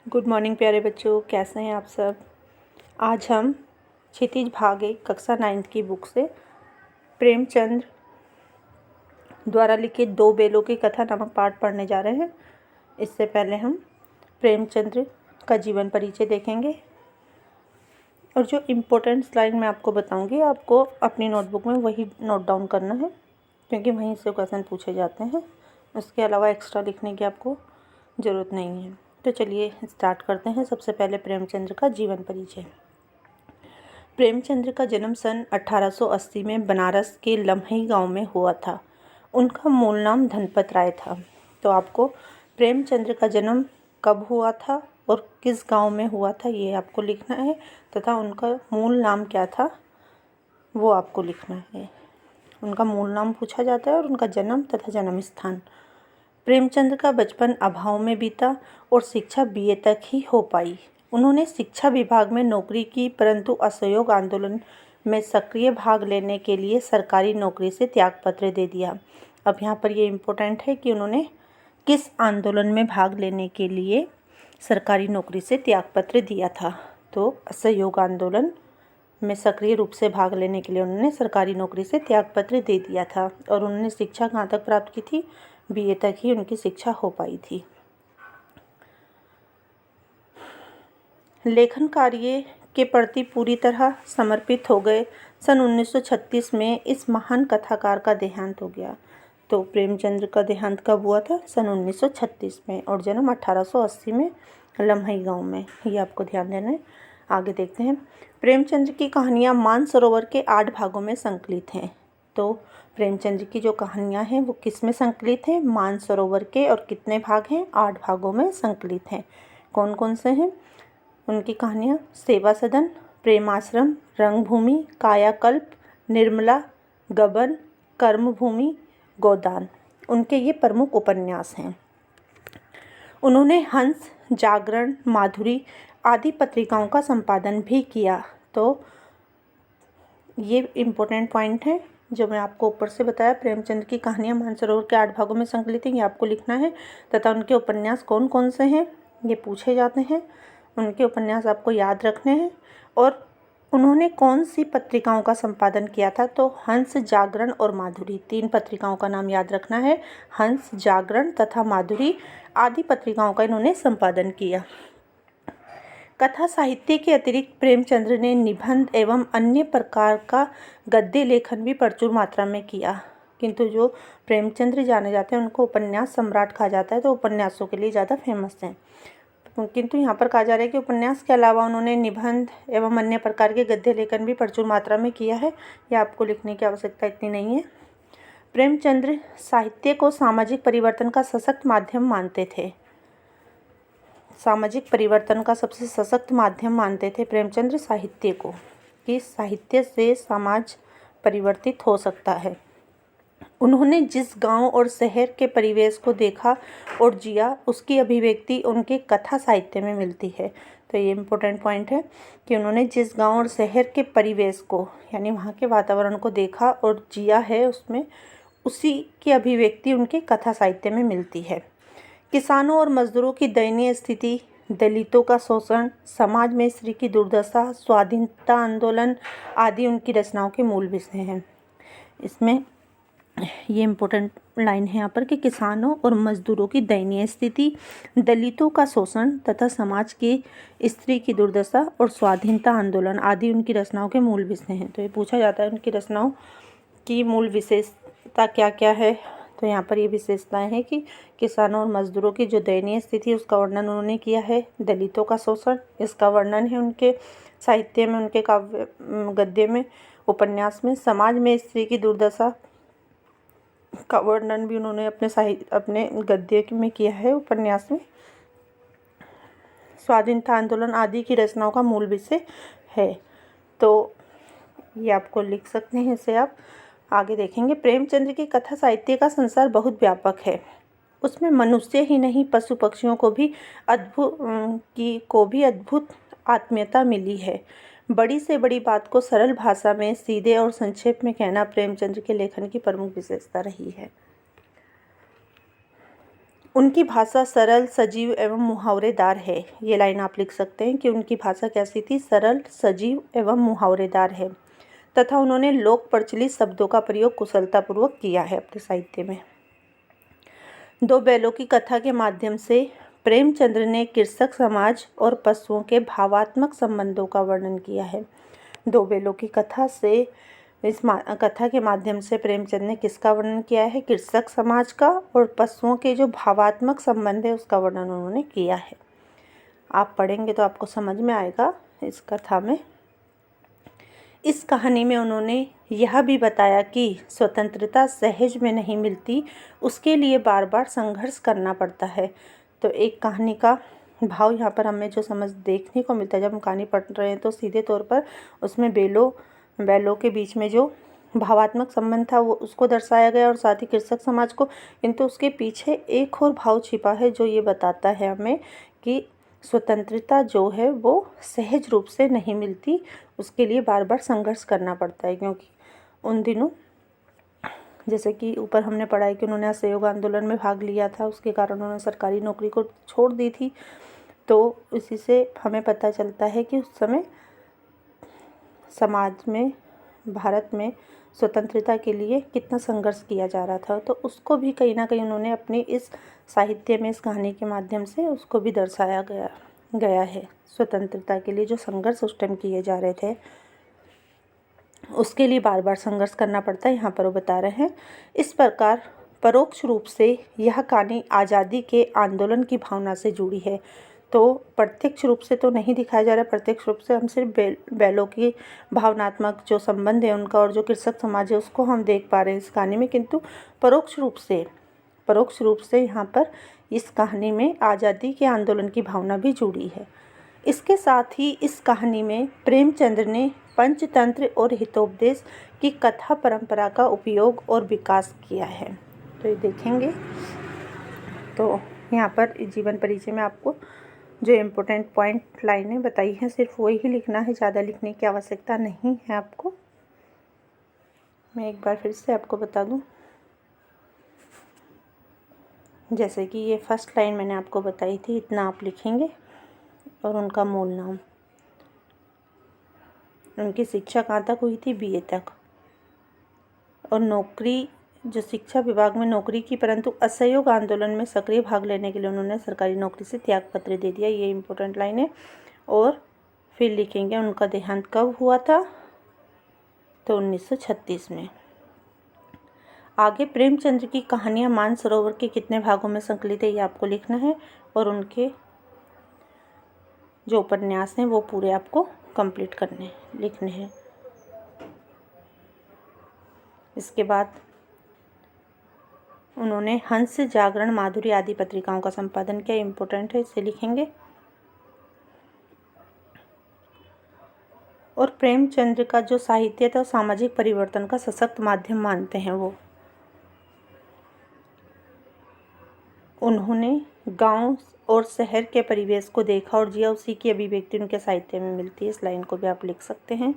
Good morning प्यारे बच्चों, कैसे हैं आप सब। आज हम क्षितिज भाग 1 कक्षा 9 की बुक से प्रेमचंद द्वारा लिखित दो बेलों की कथा नामक पाठ पढ़ने जा रहे हैं। इससे पहले हम प्रेमचंद का जीवन परिचय देखेंगे और जो इम्पोर्टेंट स्लाइड मैं आपको बताऊंगी आपको अपनी नोटबुक में वही नोट डाउन करना है, क्योंकि वहीं से क्वेश्चन पूछे जाते हैं। उसके अलावा एक्स्ट्रा लिखने की आपको ज़रूरत नहीं है। तो चलिए स्टार्ट करते हैं। सबसे पहले प्रेमचंद का जीवन परिचय। प्रेमचंद का जन्म सन 1880 में बनारस के लम्हे गांव में हुआ था। उनका मूल नाम धनपत राय था। तो आपको प्रेमचंद का जन्म कब हुआ था और किस गांव में हुआ था ये आपको लिखना है, तथा उनका मूल नाम क्या था वो आपको लिखना है। उनका मूल नाम पूछा जाता है और उनका जन्म तथा जन्म स्थान। प्रेमचंद का बचपन अभाव में बीता और शिक्षा बीए तक ही हो पाई। उन्होंने शिक्षा विभाग में नौकरी की, परंतु असहयोग आंदोलन में सक्रिय भाग लेने के लिए सरकारी नौकरी से त्यागपत्र दे दिया। अब यहाँ पर ये इम्पोर्टेंट है कि उन्होंने किस आंदोलन में भाग लेने के लिए सरकारी नौकरी से त्यागपत्र दिया था। तो असहयोग आंदोलन में सक्रिय रूप से भाग लेने के लिए उन्होंने सरकारी नौकरी से त्यागपत्र दे दिया था। और उन्होंने शिक्षा कहाँ तक प्राप्त की थी? बीए तक ही उनकी शिक्षा हो पाई थी। लेखन कार्य के प्रति पूरी तरह समर्पित हो गए। सन 1936 में इस महान कथाकार का देहांत हो गया। तो प्रेमचंद का देहांत कब हुआ था? सन 1936 में, और जन्म 1880 में लम्हे गांव में। ये आपको ध्यान देना है। आगे देखते हैं। प्रेमचंद की कहानियाँ मानसरोवर के 8 भागों में संकलित हैं। तो प्रेमचंद की जो कहानियाँ हैं वो किस में संकलित हैं? मानसरोवर के। और कितने भाग हैं? 8 भागों में संकलित हैं। कौन कौन से हैं उनकी कहानियाँ? सेवा सदन, प्रेमाश्रम, रंगभूमि, कायाकल्प, निर्मला, गबन, कर्मभूमि, गोदान। उनके ये प्रमुख उपन्यास हैं। उन्होंने हंस, जागरण, माधुरी आदि पत्रिकाओं का संपादन भी किया। तो ये इम्पोर्टेंट पॉइंट है जो मैं आपको ऊपर से बताया। प्रेमचंद की कहानियाँ मानसरोवर के 8 भागों में संकलित हैं, ये आपको लिखना है। तथा उनके उपन्यास कौन कौन से हैं ये पूछे जाते हैं। उनके उपन्यास आपको याद रखने हैं। और उन्होंने कौन सी पत्रिकाओं का संपादन किया था? तो हंस, जागरण और माधुरी, 3 पत्रिकाओं का नाम याद रखना है। हंस, जागरण तथा माधुरी आदि पत्रिकाओं का इन्होंने संपादन किया। कथा साहित्य के अतिरिक्त प्रेमचंद ने निबंध एवं अन्य प्रकार का गद्य लेखन भी प्रचुर मात्रा में किया। किंतु जो प्रेमचंद जाने जाते हैं उनको उपन्यास सम्राट कहा जाता है, तो उपन्यासों के लिए ज़्यादा फेमस हैं। किंतु यहाँ पर कहा जा रहा है कि उपन्यास के अलावा उन्होंने निबंध एवं अन्य प्रकार के गद्य लेखन भी प्रचुर मात्रा में किया है। यह आपको लिखने की आवश्यकता इतनी नहीं है। प्रेमचंद साहित्य को सामाजिक परिवर्तन का सशक्त माध्यम मानते थे। सामाजिक परिवर्तन का सबसे सशक्त माध्यम मानते थे प्रेमचंद साहित्य को, कि साहित्य से समाज परिवर्तित हो सकता है। उन्होंने जिस गांव और शहर के परिवेश को देखा और जिया, उसकी अभिव्यक्ति उनके कथा साहित्य में मिलती है। तो ये इम्पोर्टेंट पॉइंट है कि उन्होंने जिस गांव और शहर के परिवेश को, यानी वहाँ के वातावरण को देखा और जिया है उसमें, उसी की अभिव्यक्ति उनके कथा साहित्य में मिलती है। किसानों और मजदूरों की दयनीय स्थिति, दलितों का शोषण, समाज में स्त्री की दुर्दशा, स्वाधीनता आंदोलन आदि उनकी रचनाओं के मूल विषय हैं। इसमें ये इम्पोर्टेंट लाइन है यहाँ पर कि किसानों और मजदूरों की दयनीय स्थिति, दलितों का शोषण तथा समाज की स्त्री की दुर्दशा और स्वाधीनता आंदोलन आदि उनकी रचनाओं के मूल विषय हैं। तो ये पूछा जाता है उनकी रचनाओं की मूल विशेषता क्या क्या है। तो यहाँ पर ये विशेषताएं हैं कि किसानों और मजदूरों की जो दयनीय स्थिति उसका वर्णन उन्होंने किया है। दलितों का शोषण, इसका वर्णन है उनके साहित्य में, उनके काव्य गद्य में, उपन्यास में। समाज में स्त्री की दुर्दशा का वर्णन भी उन्होंने अपने गद्य में किया है, उपन्यास में। स्वाधीनता आंदोलन आदि की रचनाओं का मूल विषय है। तो ये आपको लिख सकते हैं, इसे आप आगे देखेंगे। प्रेमचंद की कथा साहित्य का संसार बहुत व्यापक है। उसमें मनुष्य ही नहीं पशु पक्षियों को भी अद्भुत आत्मीयता मिली है। बड़ी से बड़ी बात को सरल भाषा में सीधे और संक्षेप में कहना प्रेमचंद के लेखन की प्रमुख विशेषता रही है। उनकी भाषा सरल, सजीव एवं मुहावरेदार है। ये लाइन आप लिख सकते हैं कि उनकी भाषा कैसी थी, सरल, सजीव एवं मुहावरेदार है, तथा उन्होंने लोक प्रचलित शब्दों का प्रयोग कुशलतापूर्वक किया है अपने साहित्य में। दो बैलों की कथा के माध्यम से प्रेमचंद्र ने कृषक समाज और पशुओं के भावात्मक संबंधों का वर्णन किया है। दो बैलों की कथा से, इस कथा के माध्यम से प्रेमचंद ने किसका वर्णन किया है, कृषक समाज का और पशुओं के जो भावात्मक संबंध है उसका वर्णन उन्होंने किया है। आप पढ़ेंगे तो आपको समझ में आएगा इस कथा में। इस कहानी में उन्होंने यह भी बताया कि स्वतंत्रता सहज में नहीं मिलती, उसके लिए बार बार संघर्ष करना पड़ता है। तो एक कहानी का भाव यहाँ पर हमें जो समझ देखने को मिलता है, जब हम कहानी पढ़ रहे हैं तो सीधे तौर पर उसमें बैलों के बीच में जो भावात्मक संबंध था वो उसको दर्शाया गया और साथ ही कृषक समाज को, किंतु उसके पीछे एक और भाव छिपा है जो ये बताता है हमें कि स्वतंत्रता जो है वो सहज रूप से नहीं मिलती, उसके लिए बार बार संघर्ष करना पड़ता है। क्योंकि उन दिनों जैसे कि ऊपर हमने पढ़ा है कि उन्होंने असहयोग आंदोलन में भाग लिया था, उसके कारण उन्होंने सरकारी नौकरी को छोड़ दी थी। तो इसी से हमें पता चलता है कि उस समय समाज में, भारत में स्वतंत्रता के लिए कितना संघर्ष किया जा रहा था। तो उसको भी कहीं ना कहीं उन्होंने अपने इस साहित्य में, इस कहानी के माध्यम से उसको भी दर्शाया गया है। स्वतंत्रता के लिए जो संघर्ष उस टाइम किए जा रहे थे उसके लिए बार बार संघर्ष करना पड़ता है, यहाँ पर वो बता रहे हैं। इस प्रकार परोक्ष रूप से यह कहानी आज़ादी के आंदोलन की भावना से जुड़ी है। तो प्रत्यक्ष रूप से तो नहीं दिखाया जा रहा है, प्रत्यक्ष रूप से हम सिर्फ बैलों की भावनात्मक जो संबंध है उनका और जो कृषक समाज है उसको हम देख पा रहे हैं इस कहानी में, किंतु परोक्ष रूप से यहाँ पर इस कहानी में आज़ादी के आंदोलन की भावना भी जुड़ी है। इसके साथ ही इस कहानी में प्रेमचंद्र ने पंचतंत्र और हितोपदेश की कथा परंपरा का उपयोग और विकास किया है। तो ये देखेंगे। तो यहाँ पर जीवन परिचय में आपको जो इम्पोर्टेंट पॉइंट लाइनें बताई हैं सिर्फ वही ही लिखना है, ज़्यादा लिखने की आवश्यकता नहीं है आपको। मैं एक बार फिर से आपको बता दूं, जैसे कि ये फर्स्ट लाइन मैंने आपको बताई थी, इतना आप लिखेंगे और उनका मूल नाम। उनकी शिक्षा कहाँ तक हुई थी, बीए तक, और नौकरी जो शिक्षा विभाग में नौकरी की, परंतु असहयोग आंदोलन में सक्रिय भाग लेने के लिए उन्होंने सरकारी नौकरी से त्यागपत्र दे दिया। ये इम्पोर्टेंट लाइन है। और फिर लिखेंगे उनका देहांत कब हुआ था, तो 1936 में। आगे प्रेमचंद्र की कहानियाँ मानसरोवर के कितने भागों में संकलित है ये आपको लिखना है, और उनके जो उपन्यास हैं वो पूरे आपको कंप्लीट लिखने हैं। इसके बाद उन्होंने हंस, जागरण, माधुरी आदि पत्रिकाओं का संपादन किया, इम्पोर्टेंट है, इसे लिखेंगे। और प्रेमचंद्र का जो साहित्य था सामाजिक परिवर्तन का सशक्त माध्यम मानते हैं वो। उन्होंने गांव और शहर के परिवेश को देखा और जिया, उसी की अभिव्यक्ति उनके साहित्य में मिलती है। इस लाइन को भी आप लिख सकते हैं।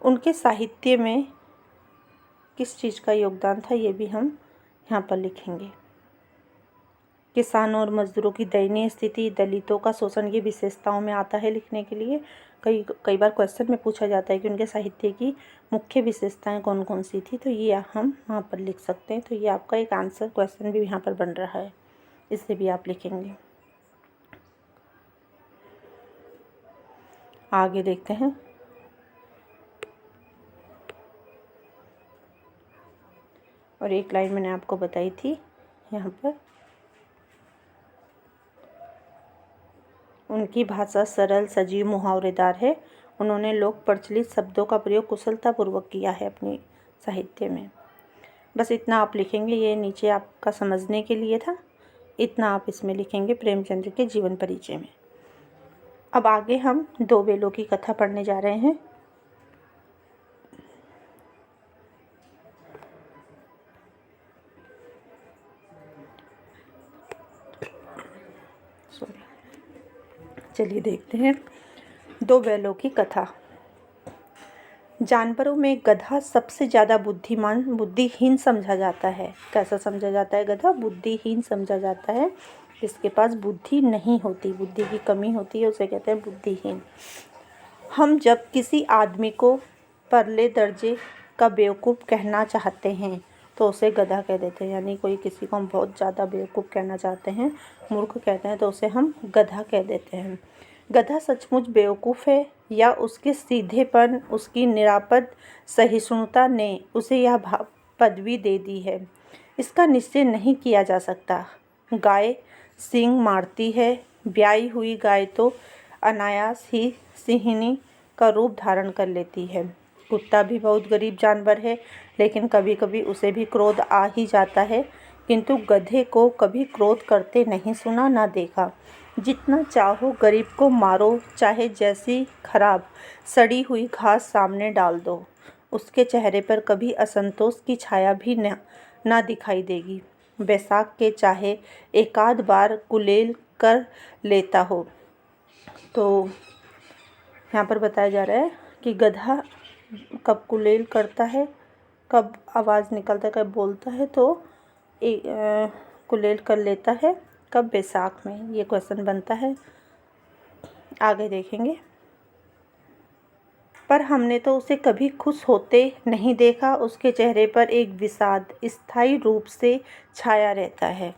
उनके साहित्य में किस चीज़ का योगदान था ये भी हम यहाँ पर लिखेंगे। किसानों और मजदूरों की दयनीय स्थिति, दलितों का शोषण, ये विशेषताओं में आता है लिखने के लिए। कई बार क्वेश्चन में पूछा जाता है कि उनके साहित्य की मुख्य विशेषताएं कौन कौन सी थी, तो ये हम वहाँ पर लिख सकते हैं। तो ये आपका एक आंसर क्वेश्चन भी यहाँ पर बन रहा है, इसे भी आप लिखेंगे। आगे देखते हैं। और एक लाइन मैंने आपको बताई थी यहाँ पर, उनकी भाषा सरल, सजीव, मुहावरेदार है। उन्होंने लोक प्रचलित शब्दों का प्रयोग कुशलतापूर्वक किया है अपनी साहित्य में। बस इतना आप लिखेंगे, ये नीचे आपका समझने के लिए था, इतना आप इसमें लिखेंगे प्रेमचंद्र के जीवन परिचय में। अब आगे हम दो बेलों की कथा पढ़ने जा रहे हैं। चलिए देखते हैं दो बैलों की कथा। जानवरों में गधा सबसे ज़्यादा बुद्धिहीन समझा जाता है। कैसा समझा जाता है? गधा बुद्धिहीन समझा जाता है। जिसके पास बुद्धि नहीं होती, बुद्धि की कमी होती है, उसे कहते हैं बुद्धिहीन। हम जब किसी आदमी को परले दर्जे का बेवकूफ़ कहना चाहते हैं तो उसे गधा कह देते हैं। यानी कोई किसी को हम बहुत ज़्यादा बेवकूफ़ कहना चाहते हैं, मूर्ख कहते हैं, तो उसे हम गधा कह देते हैं। गधा सचमुच बेवकूफ़ है या उसके सीधेपन, उसकी निरापद सहिष्णुता ने उसे यह पदवी दे दी है, इसका निश्चय नहीं किया जा सकता। गाय सींग मारती है, ब्याई हुई गाय तो अनायास ही सिंहिनी का रूप धारण कर लेती है। कुत्ता भी बहुत गरीब जानवर है, लेकिन कभी कभी उसे भी क्रोध आ ही जाता है, किंतु गधे को कभी क्रोध करते नहीं सुना ना देखा। जितना चाहो गरीब को मारो, चाहे जैसी खराब सड़ी हुई घास सामने डाल दो, उसके चेहरे पर कभी असंतोष की छाया भी ना दिखाई देगी। बैसाख के चाहे एकाध बार कुलेल कर लेता हो। तो यहाँ पर बताया जा रहा है कि गधा कब कुलेल करता है, कब आवाज़ निकलता है, कब बोलता है, तो कुलेल कर लेता है कब? बैसाख में। ये क्वेश्चन बनता है, आगे देखेंगे। पर हमने तो उसे कभी खुश होते नहीं देखा, उसके चेहरे पर एक विषाद स्थायी रूप से छाया रहता है।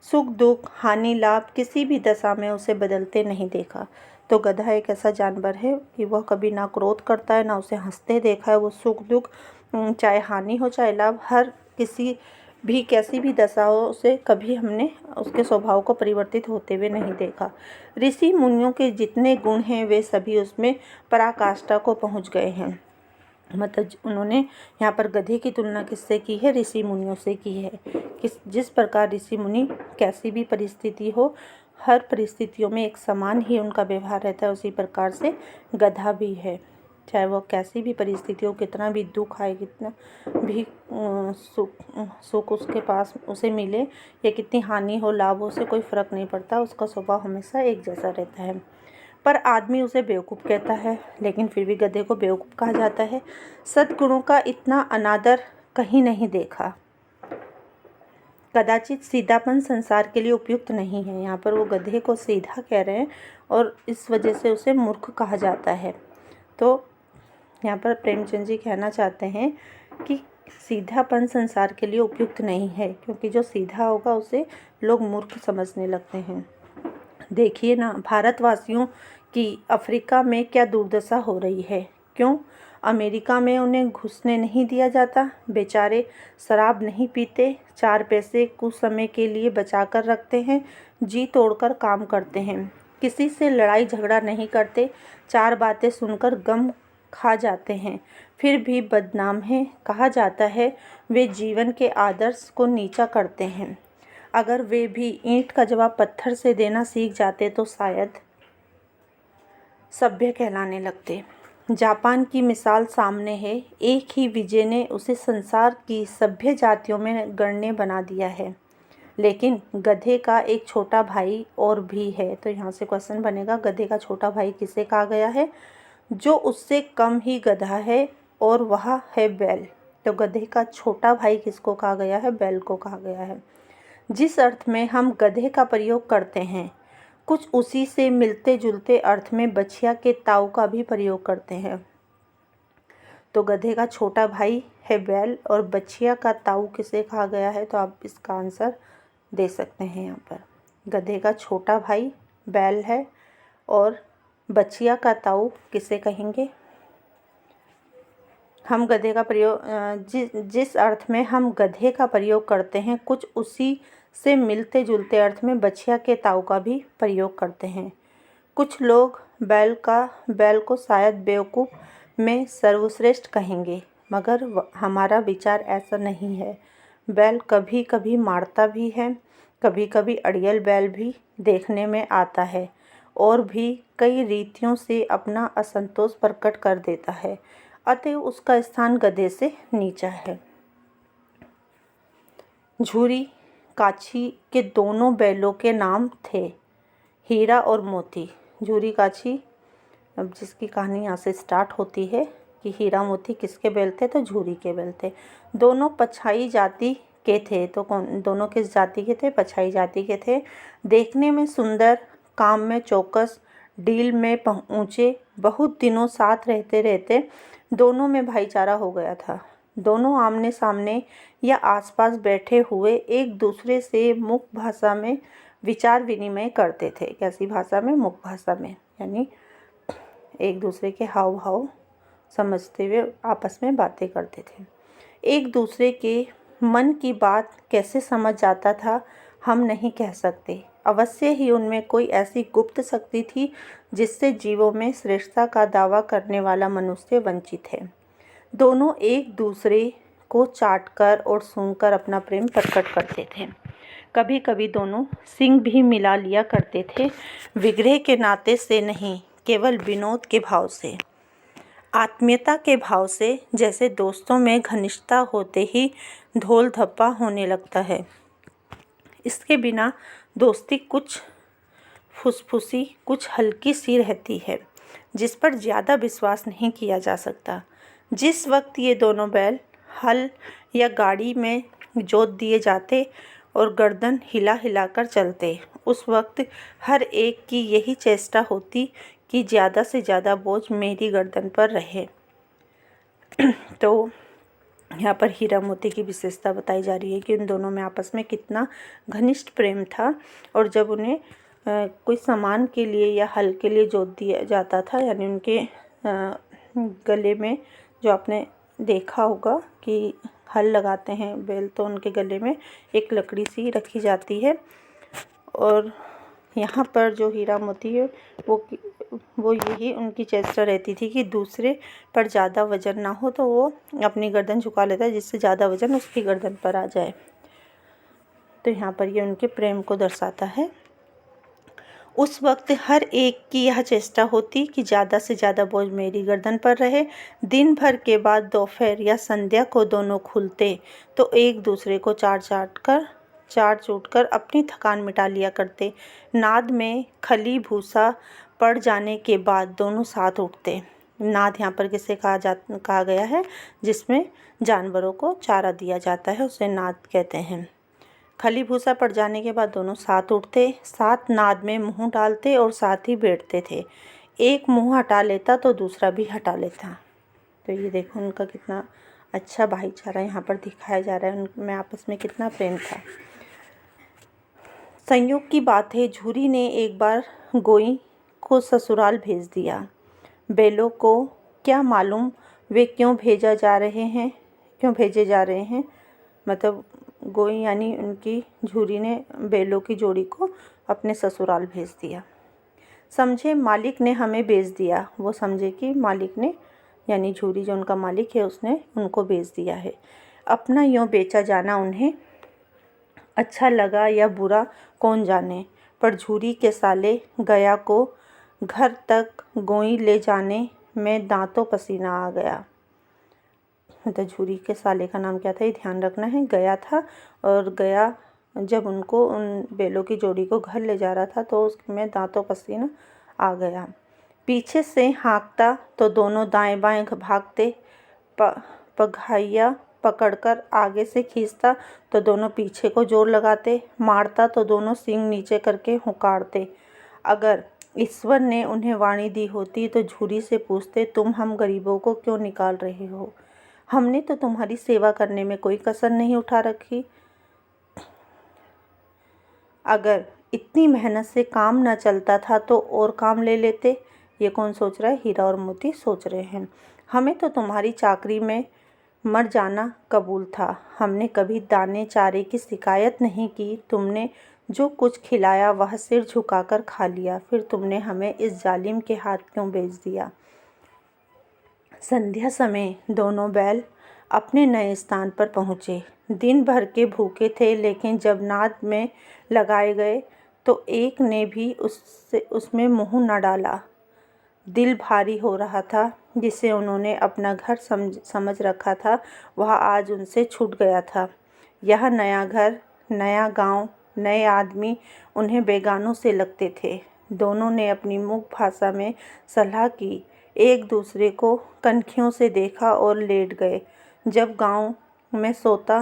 सुख दुख हानि लाभ किसी भी दशा में उसे बदलते नहीं देखा। तो गधा एक ऐसा जानवर है कि वह कभी ना क्रोध करता है, ना उसे हंसते देखा है। वो सुख दुख चाहे हानि हो चाहे लाभ, हर किसी भी कैसी भी दशा हो, उसे कभी हमने उसके स्वभाव को परिवर्तित होते हुए नहीं देखा। ऋषि मुनियों के जितने गुण हैं वे सभी उसमें पराकाष्ठा को पहुंच गए हैं। मतलब उन्होंने यहाँ पर गधे की तुलना किससे की है? ऋषि मुनियों से की है। जिस प्रकार ऋषि मुनि कैसी भी परिस्थिति हो, हर परिस्थितियों में एक समान ही उनका व्यवहार रहता है, उसी प्रकार से गधा भी है। चाहे वो कैसी भी परिस्थिति हो, कितना भी दुख आए, कितना भी सुख उसके पास उसे मिले, या कितनी हानि हो लाभ हो, उसे कोई फ़र्क नहीं पड़ता, उसका स्वभाव हमेशा एक जैसा रहता है। पर आदमी उसे बेवकूफ़ कहता है, लेकिन फिर भी गधे को बेवकूफ़ कहा जाता है। सद्गुणों का इतना अनादर कहीं नहीं देखा। कदाचित सीधापन संसार के लिए उपयुक्त नहीं है। यहाँ पर वो गधे को सीधा कह रहे हैं और इस वजह से उसे मूर्ख कहा जाता है। तो यहाँ पर प्रेमचंद जी कहना चाहते हैं कि सीधापन संसार के लिए उपयुक्त नहीं है, क्योंकि जो सीधा होगा उसे लोग मूर्ख समझने लगते हैं। देखिए ना, भारतवासियों की अफ्रीका में क्या दुर्दशा हो रही है। क्यों? अमेरिका में उन्हें घुसने नहीं दिया जाता। बेचारे शराब नहीं पीते, 4 पैसे कुछ समय के लिए बचा कर रखते हैं, जी तोड़कर काम करते हैं, किसी से लड़ाई झगड़ा नहीं करते, 4 बातें सुनकर गम खा जाते हैं, फिर भी बदनाम हैं। कहा जाता है वे जीवन के आदर्श को नीचा करते हैं। अगर वे भी ईंट का जवाब पत्थर से देना सीख जाते तो शायद सभ्य कहलाने लगते। जापान की मिसाल सामने है। एक ही विजय ने उसे संसार की सभ्य जातियों में गण्य बना दिया है। लेकिन गधे का एक छोटा भाई और भी है। तो यहाँ से क्वेश्चन बनेगा, गधे का छोटा भाई किसे कहा गया है? जो उससे कम ही गधा है, और वह है बैल। तो गधे का छोटा भाई किसको कहा गया है? बैल को कहा गया है। जिस अर्थ में हम गधे का प्रयोग करते हैं, कुछ उसी से मिलते जुलते अर्थ में बछिया के ताऊ का भी प्रयोग करते हैं। तो गधे का छोटा भाई है बैल और बछिया का ताऊ किसे कहा गया है? तो आप इसका आंसर दे सकते हैं। यहाँ पर गधे का छोटा भाई बैल है और बछिया का ताऊ किसे कहेंगे? हम गधे का प्रयोग जिस अर्थ में हम गधे का प्रयोग करते हैं, कुछ उसी से मिलते जुलते अर्थ में बछिया के ताऊ का भी प्रयोग करते हैं। कुछ लोग बैल को शायद बेवकूफ़ में सर्वश्रेष्ठ कहेंगे, मगर हमारा विचार ऐसा नहीं है। बैल कभी कभी मारता भी है, कभी कभी अड़ियल बैल भी देखने में आता है और भी कई रीतियों से अपना असंतोष प्रकट कर देता है, अतएव उसका स्थान गधे से नीचा है। झूरी काछी के दोनों बैलों के नाम थे हीरा और मोती। झूरी काछी, अब जिसकी कहानी यहाँ से स्टार्ट होती है, कि हीरा मोती किसके बैल थे, तो झूरी के बैल थे। दोनों पछाई जाति के थे। तो दोनों किस जाति के थे, पछाई जाति के थे। देखने में सुंदर, काम में चौकस, डील में ऊंचे। बहुत दिनों साथ रहते रहते दोनों में भाईचारा हो गया था। दोनों आमने सामने या आसपास बैठे हुए एक दूसरे से मुख भाषा में विचार विनिमय करते थे। कैसी भाषा में, मुख भाषा में, यानी एक दूसरे के हाव भाव समझते हुए आपस में बातें करते थे। एक दूसरे के मन की बात कैसे समझ जाता था हम नहीं कह सकते। अवश्य ही उनमें कोई ऐसी गुप्त शक्ति थी जिससे जीवों में श्रेष्ठता का दावा करने वाला मनुष्य वंचित है। दोनों एक दूसरे को चाटकर और सूंघकर अपना प्रेम प्रकट करते थे। कभी कभी दोनों सिंग भी मिला लिया करते थे, विग्रह के नाते से नहीं, केवल विनोद के भाव से, आत्मीयता के भाव से। जैसे दोस्तों में घनिष्ठता होते ही ढोल धप्पा होने लगता है। इसके बिना दोस्ती कुछ फुसफुसी, कुछ हल्की सी रहती है, जिस पर ज़्यादा विश्वास नहीं किया जा सकता। जिस वक्त ये दोनों बैल हल या गाड़ी में जोत दिए जाते और गर्दन हिला हिलाकर चलते, उस वक्त हर एक की यही चेष्टा होती कि ज़्यादा से ज़्यादा बोझ मेरी गर्दन पर रहे। तो यहाँ पर हीरा मोती की विशेषता बताई जा रही है कि उन दोनों में आपस में कितना घनिष्ठ प्रेम था। और जब उन्हें कोई सामान के लिए या हल के लिए जोत दिया जाता था, यानी उनके गले में, जो आपने देखा होगा कि हल लगाते हैं बैल, तो उनके गले में एक लकड़ी सी रखी जाती है। और यहाँ पर जो हीरा मोती है वो यही उनकी चेष्टा रहती थी कि दूसरे पर ज़्यादा वजन ना हो, तो वो अपनी गर्दन झुका लेता है जिससे ज़्यादा वजन उसकी गर्दन पर आ जाए। तो यहाँ पर ये उनके प्रेम को दर्शाता है। उस वक्त हर एक की यह चेष्टा होती कि ज़्यादा से ज़्यादा बोझ मेरी गर्दन पर रहे। दिन भर के बाद दोपहर या संध्या को दोनों खुलते तो एक दूसरे को चाट चूट कर अपनी थकान मिटा लिया करते। नाद में खली भूसा पड़ जाने के बाद दोनों साथ उठते। नाद यहाँ पर किसे कहा गया है, जिसमें जानवरों को चारा दिया जाता है, उसे नाद कहते हैं। खली भूसा पड़ जाने के बाद दोनों साथ उठते, साथ नाद में मुंह डालते और साथ ही बैठते थे। एक मुंह हटा लेता तो दूसरा भी हटा लेता। तो ये देखो उनका कितना अच्छा भाईचारा यहाँ पर दिखाया जा रहा है, उनमें आपस में कितना प्रेम था। संयोग की बात है, झूरी ने एक बार गोई को ससुराल भेज दिया। बैलों को क्या मालूम वे क्यों भेजे जा रहे हैं। मतलब गोई यानी उनकी झूरी ने बैलों की जोड़ी को अपने ससुराल भेज दिया। समझे मालिक ने हमें भेज दिया। वो समझे कि मालिक ने, यानी झूरी जो उनका मालिक है, उसने उनको भेज दिया है। अपना यूँ बेचा जाना उन्हें अच्छा लगा या बुरा कौन जाने, पर झूरी के साले गया को घर तक गोई ले जाने में दांतों पसीना आ गया। मतलब झूरी के साले का नाम क्या था, ये ध्यान रखना है, गया था। और गया जब उनको उन बैलों की जोड़ी को घर ले जा रहा था तो उसमें दांतों पसीना आ गया। पीछे से हाँकता तो दोनों दाएं बाएं भागते, पघाइया पकड़कर आगे से खींचता तो दोनों पीछे को जोर लगाते, मारता तो दोनों सींग नीचे करके हुंकारते। अगर ईश्वर ने उन्हें वाणी दी होती तो झूरी से पूछते, तुम हम गरीबों को क्यों निकाल रहे हो? हमने तो तुम्हारी सेवा करने में कोई कसर नहीं उठा रखी। अगर इतनी मेहनत से काम न चलता था तो और काम ले लेते। ये कौन सोच रहा है? हीरा और मोती सोच रहे हैं। हमें तो तुम्हारी चाकरी में मर जाना कबूल था। हमने कभी दाने चारे की शिकायत नहीं की। तुमने जो कुछ खिलाया वह सिर झुकाकर खा लिया। फिर तुमने हमें इस जालिम के हाथ क्यों बेच दिया? संध्या समय दोनों बैल अपने नए स्थान पर पहुँचे। दिन भर के भूखे थे, लेकिन जब नाद में लगाए गए तो एक ने भी उसमें मुंह न डाला। दिल भारी हो रहा था। जिसे उन्होंने अपना घर समझ रखा था वह आज उनसे छूट गया था। यह नया घर, नया गांव, नए आदमी उन्हें बेगानों से लगते थे। दोनों ने अपनी मुख भाषा में सलाह की एक दूसरे को कनखियों से देखा और लेट गए। जब गांव में सोता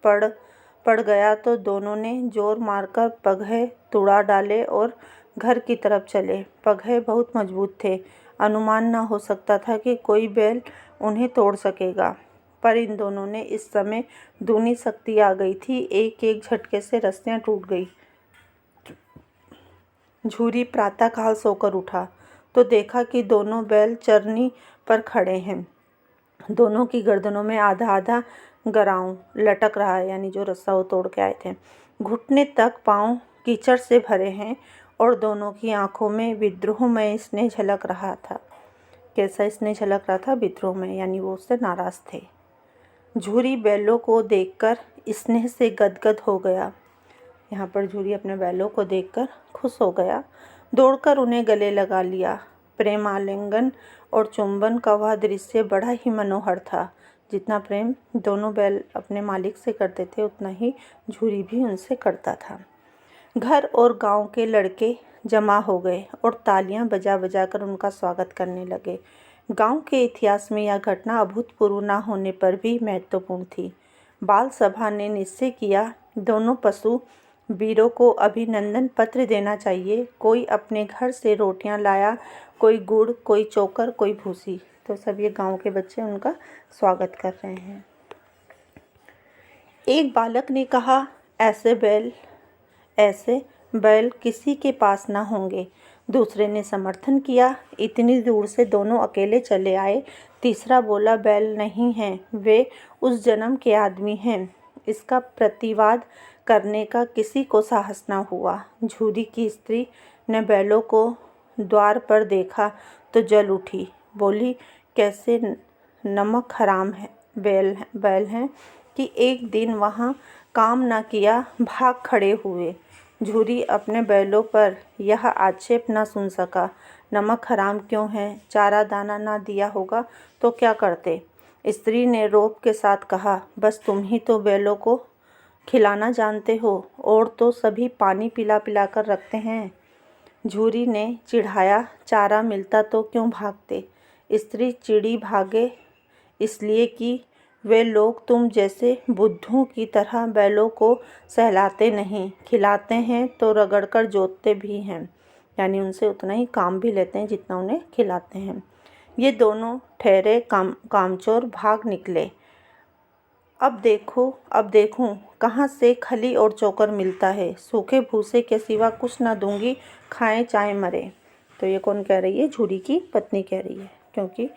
पड़ गया तो दोनों ने जोर मारकर पगहे तुड़ा डाले और घर की तरफ चले। पगहे बहुत मजबूत थे, अनुमान न हो सकता था कि कोई बैल उन्हें तोड़ सकेगा, पर इन दोनों ने इस समय दूनी शक्ति आ गई थी। एक एक झटके से रस्सियां टूट गई। झूरी प्रातःकाल सोकर उठा तो देखा कि दोनों बैल चरनी पर खड़े हैं। दोनों की गर्दनों में आधा आधा गराऊं लटक रहा है, यानी जो रस्सा वो तोड़ के आए थे। घुटने तक पांव कीचड़ से भरे हैं और दोनों की आंखों में विद्रोहमय स्नेह झलक रहा था। कैसा स्नेह झलक रहा था? विद्रोहमय, यानी वो उससे नाराज थे। झूरी बैलों को देखकर स्नेह से गदगद हो गया। यहाँ पर झूरी अपने बैलों को देखकर खुश हो गया। दौड़कर उन्हें गले लगा लिया। प्रेम आलिंगन और चुंबन का वह दृश्य बड़ा ही मनोहर था। जितना प्रेम दोनों बैल अपने मालिक से करते थे, उतना ही झूरी भी उनसे करता था। घर और गांव के लड़के जमा हो गए और तालियां बजा बजा कर उनका स्वागत करने लगे। गांव के इतिहास में यह घटना अभूतपूर्व न होने पर भी महत्वपूर्ण थी। बाल सभा ने निश्चय किया, दोनों पशु वीरों को अभिनंदन पत्र देना चाहिए। कोई अपने घर से रोटियां लाया, कोई गुड़, कोई चोकर, कोई भूसी। तो सब ये गांव के बच्चे उनका स्वागत कर रहे हैं। एक बालक ने कहा, ऐसे बैल किसी के पास ना होंगे। दूसरे ने समर्थन किया, इतनी दूर से दोनों अकेले चले आए। तीसरा बोला, बैल नहीं हैं, वे उस जन्म के आदमी हैं। इसका प्रतिवाद करने का किसी को साहस न हुआ। झूरी की स्त्री ने बैलों को द्वार पर देखा तो जल उठी। बोली, कैसे नमक हराम है बैल हैं कि एक दिन वहाँ काम न किया, भाग खड़े हुए। झूरी अपने बैलों पर यह आक्षेप न सुन सका। नमक हराम क्यों है? चारा दाना ना दिया होगा तो क्या करते? स्त्री ने रोब के साथ कहा, बस तुम ही तो बैलों को खिलाना जानते हो, और तो सभी पानी पिला पिला कर रखते हैं। झूरी ने चिढ़ाया, चारा मिलता तो क्यों भागते? स्त्री चिड़ी, भागे इसलिए कि वे लोग तुम जैसे बुद्धों की तरह बैलों को सहलाते नहीं, खिलाते हैं तो रगड़कर जोतते भी हैं, यानी उनसे उतना ही काम भी लेते हैं जितना उन्हें खिलाते हैं। ये दोनों ठहरे कामचोर भाग निकले। अब देखूं कहाँ से खली और चोकर मिलता है। सूखे भूसे के सिवा कुछ ना दूंगी, खाएं चाहे मरे। तो ये कौन कह रही है? झूरी की पत्नी कह रही है, क्योंकि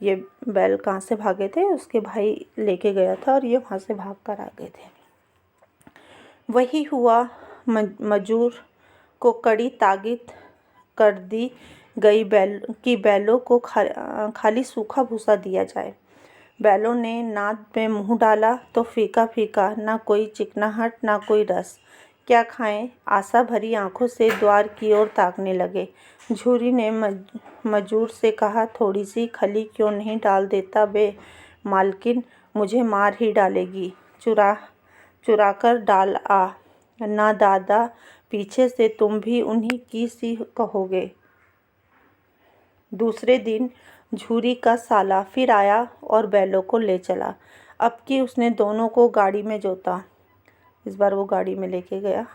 ये बैल कहाँ से भागे थे? उसके भाई लेके गया था और ये वहाँ से भाग कर आ गए थे। वही हुआ। मजूर को कड़ी ताकीद कर दी गई बैलों को खाली सूखा भूसा दिया जाए। बैलों ने नाद में मुंह डाला तो फीका फीका, ना कोई चिकनाहट ना कोई रस। क्या खाएं? आशा भरी आंखों से द्वार की ओर ताकने लगे। झूरी ने मजूर से कहा, थोड़ी सी खली क्यों नहीं डाल देता बे? मालकिन मुझे मार ही डालेगी। चुरा कर डाल आ। ना दादा, पीछे से तुम भी उन्हीं की सी कहोगे। दूसरे दिन झूरी का साला फिर आया और बैलों को ले चला। अब कि उसने दोनों को गाड़ी में जोता। इस बार वो गाड़ी में लेके गया।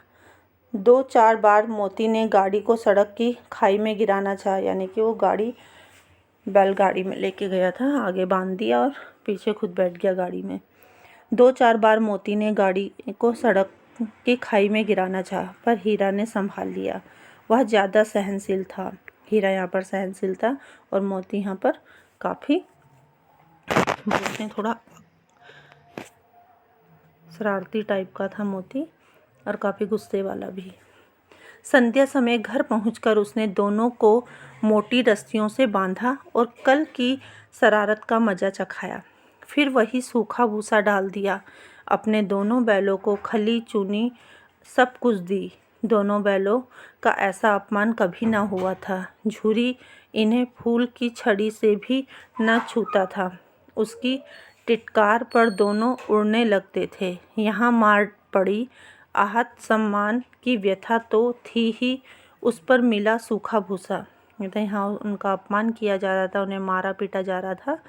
2-4 बार मोती ने गाड़ी को सड़क की खाई में गिराना चाहा, यानी कि वो बैलगाड़ी में लेके गया था, आगे बांध दिया और पीछे खुद बैठ गया गाड़ी में। 2-4 बार मोती ने गाड़ी को सड़क की खाई में गिराना चाहा, पर हीरा ने संभाल लिया। वह ज़्यादा सहनशील था। हीरा यहाँ पर सहनशील था और मोती यहाँ पर काफ़ी बोलते हैं थोड़ा शरारती टाइप का था मोती, और काफ़ी गुस्से वाला भी। संध्या समय घर पहुंचकर उसने दोनों को मोटी रस्सियों से बांधा और कल की शरारत का मजा चखाया। फिर वही सूखा भूसा डाल दिया। अपने दोनों बैलों को खली चूनी सब कुछ दी। दोनों बैलों का ऐसा अपमान कभी न हुआ था। झूरी इन्हें फूल की छड़ी से भी न छूता था। उसकी टिटकार पर दोनों उड़ने लगते थे। यहाँ मार पड़ी, आहत सम्मान की व्यथा तो थी ही, उस पर मिला सूखा भूसा। तो यहाँ उनका अपमान किया जा रहा था, उन्हें मारा पीटा जा रहा था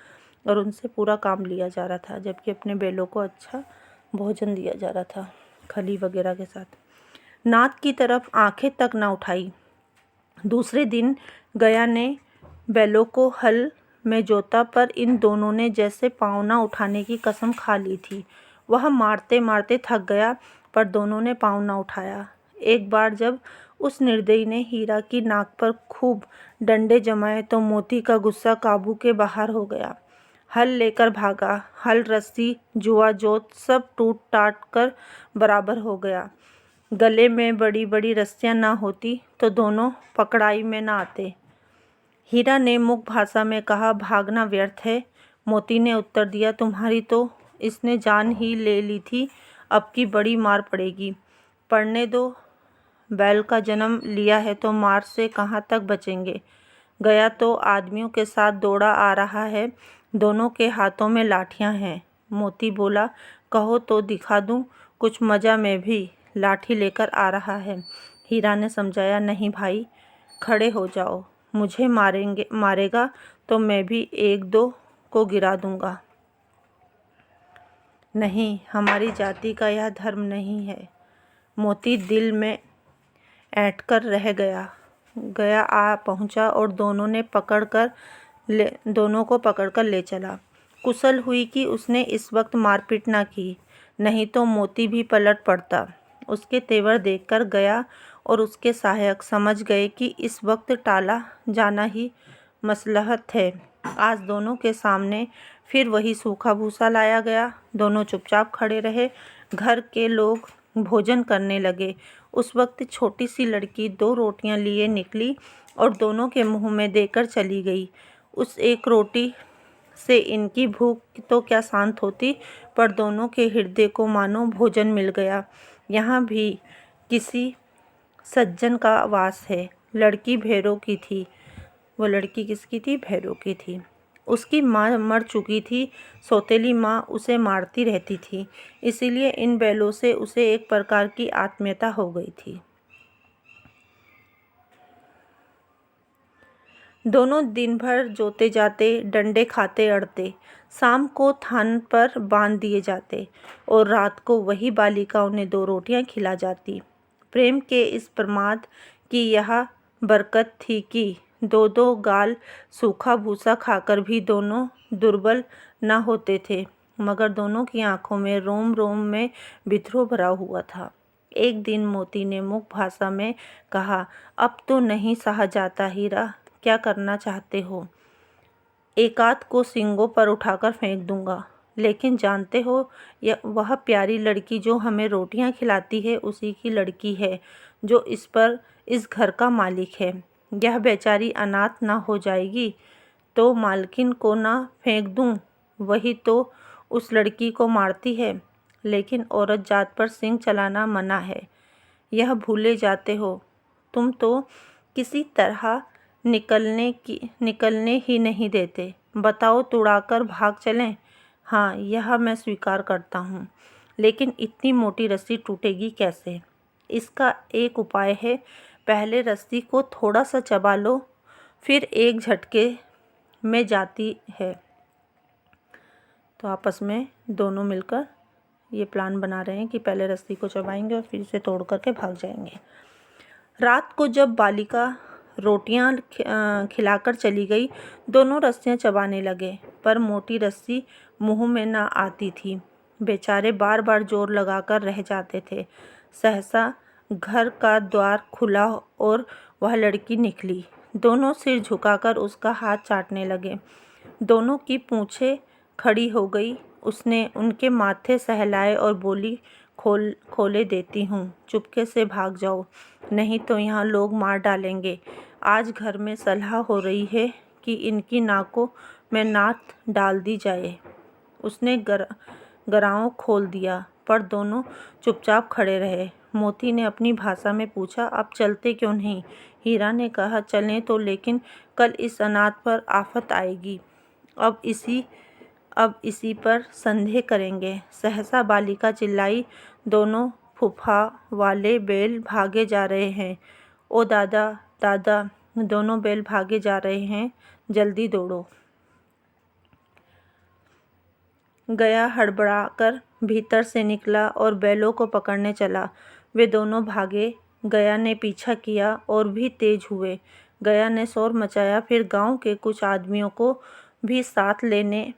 और उनसे पूरा काम लिया जा रहा था, जबकि अपने बैलों को अच्छा भोजन दिया जा रहा था खली वगैरह के साथ। नाद की तरफ आंखें तक ना उठाई। दूसरे दिन गया ने बैलों को हल में जोता, पर इन दोनों ने जैसे पाँव ना उठाने की कसम खा ली थी। वह मारते मारते थक गया, पर दोनों ने पाँव ना उठाया। एक बार जब उस निर्दयी ने हीरा की नाक पर खूब डंडे जमाए तो मोती का गुस्सा काबू के बाहर हो गया। हल लेकर भागा। हल, रस्सी, जुआ जोत सब टूट टाट कर बराबर हो गया। गले में बड़ी बड़ी रस्सियां ना होती तो दोनों पकड़ाई में ना आते। हीरा ने मुख भाषा में कहा, भागना व्यर्थ है। मोती ने उत्तर दिया, तुम्हारी तो इसने जान ही ले ली थी, अब की बड़ी मार पड़ेगी। पढ़ने दो, बैल का जन्म लिया है तो मार से कहाँ तक बचेंगे। गया तो आदमियों के साथ दौड़ा आ रहा है, दोनों के हाथों में लाठियां हैं। मोती बोला, कहो तो दिखा दूं कुछ मजा, में भी लाठी लेकर आ रहा है। हीरा ने समझाया, नहीं भाई, खड़े हो जाओ, मुझे मारेगा तो मैं भी एक दो को गिरा दूंगा। नहीं, हमारी जाति का यह धर्म नहीं है। मोती दिल में ऐंठकर रह गया। गया आ पहुंचा और दोनों को पकड़कर ले चला। कुशल हुई कि उसने इस वक्त मारपीट ना की, नहीं तो मोती भी पलट पड़ता। उसके तेवर देखकर गया और उसके सहायक समझ गए कि इस वक्त टाला जाना ही मसलहत है। आज दोनों के सामने फिर वही सूखा भूसा लाया गया। दोनों चुपचाप खड़े रहे। घर के लोग भोजन करने लगे। उस वक्त छोटी सी लड़की 2 रोटियां लिए निकली और दोनों के मुंह में देकर चली गई। उस एक रोटी से इनकी भूख तो क्या शांत होती, पर दोनों के हृदय को मानो भोजन मिल गया। यहाँ भी किसी सज्जन का वास है। लड़की भैरों की थी। वो लड़की किसकी थी? भैरों की थी। उसकी माँ मर चुकी थी। सौतेली माँ उसे मारती रहती थी, इसीलिए इन बैलों से उसे एक प्रकार की आत्मीयता हो गई थी। दोनों दिन भर जोते जाते, डंडे खाते अड़ते। शाम को थान पर बांध दिए जाते और रात को वही बालिका उन्हें 2 रोटियां खिला जाती। प्रेम के इस प्रमाद की यह बरकत थी कि 2-2 गाल सूखा भूसा खाकर भी दोनों दुर्बल न होते थे, मगर दोनों की आंखों में रोम रोम में विद्रोह भरा हुआ था। एक दिन मोती ने मुख भाषा में कहा, अब तो नहीं सहा जाता हीरा, क्या करना चाहते हो? एकाध को सींगों पर उठाकर फेंक दूंगा, लेकिन जानते हो, वह प्यारी लड़की जो हमें रोटियां खिलाती है उसी की लड़की है, जो इस घर का मालिक है। यह बेचारी अनाथ ना हो जाएगी तो मालकिन को ना फेंक दूं? वही तो उस लड़की को मारती है, लेकिन औरत जात पर सिंग चलाना मना है। यह भूले जाते हो। तुम तो किसी तरह निकलने ही नहीं देते। बताओ, तुड़ाकर भाग चलें? हाँ, यह मैं स्वीकार करता हूँ, लेकिन इतनी मोटी रस्सी टूटेगी कैसे? इसका एक उपाय है। पहले रस्सी को थोड़ा सा चबा लो, फिर एक झटके में जाती है। तो आपस में दोनों मिलकर ये प्लान बना रहे हैं कि पहले रस्सी को चबाएंगे और फिर इसे तोड़ करके भाग जाएंगे। रात को जब बालिका रोटियां खिलाकर चली गई, दोनों रस्सियां चबाने लगे, पर मोटी रस्सी मुंह में ना आती थी। बेचारे बार बार जोर लगाकर रह जाते थे। सहसा घर का द्वार खुला और वह लड़की निकली। दोनों सिर झुकाकर उसका हाथ चाटने लगे। दोनों की पूंछें खड़ी हो गई। उसने उनके माथे सहलाए और बोली, खोले देती हूँ, चुपके से भाग जाओ, नहीं तो यहाँ लोग मार डालेंगे। आज घर में सलाह हो रही है कि इनकी नाकों में नाथ डाल दी जाए। उसने गराओं खोल दिया, पर दोनों चुपचाप खड़े रहे। मोती ने अपनी भाषा में पूछा, अब चलते क्यों नहीं? हीरा ने कहा, चलें तो, लेकिन कल इस अनाथ पर आफत आएगी। अब इसी पर संदेह करेंगे। सहसा बालिका चिल्लाई, दोनों फूफा वाले बैल भागे जा रहे हैं। ओ दादा, दादा, दोनों बैल भागे जा रहे हैं, जल्दी दौड़ो। गया हड़बड़ाकर भीतर से निकला और बैलों को पकड़ने चला। वे दोनों भागे। गया ने पीछा किया और भी तेज हुए। गया ने शोर मचाया, फिर गांव के कुछ आदमियों को भी साथ लेने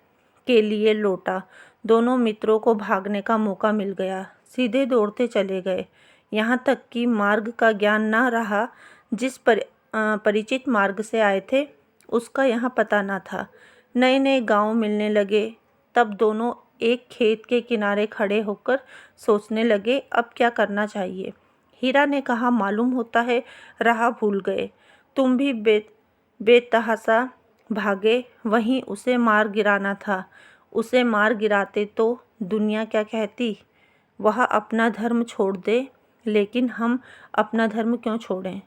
के लिए लौटा। दोनों मित्रों को भागने का मौका मिल गया। सीधे दौड़ते चले गए, यहाँ तक कि मार्ग का ज्ञान न रहा। जिस परिचित मार्ग से आए थे उसका यहाँ पता न था। नए नए गांव मिलने लगे। तब दोनों एक खेत के किनारे खड़े होकर सोचने लगे, अब क्या करना चाहिए। हीरा ने कहा, मालूम होता है राह भूल गए। तुम भी बेतहाशा भागे, वहीं उसे मार गिराना था। उसे मार गिराते तो दुनिया क्या कहती। वह अपना धर्म छोड़ दे, लेकिन हम अपना धर्म क्यों छोड़ें।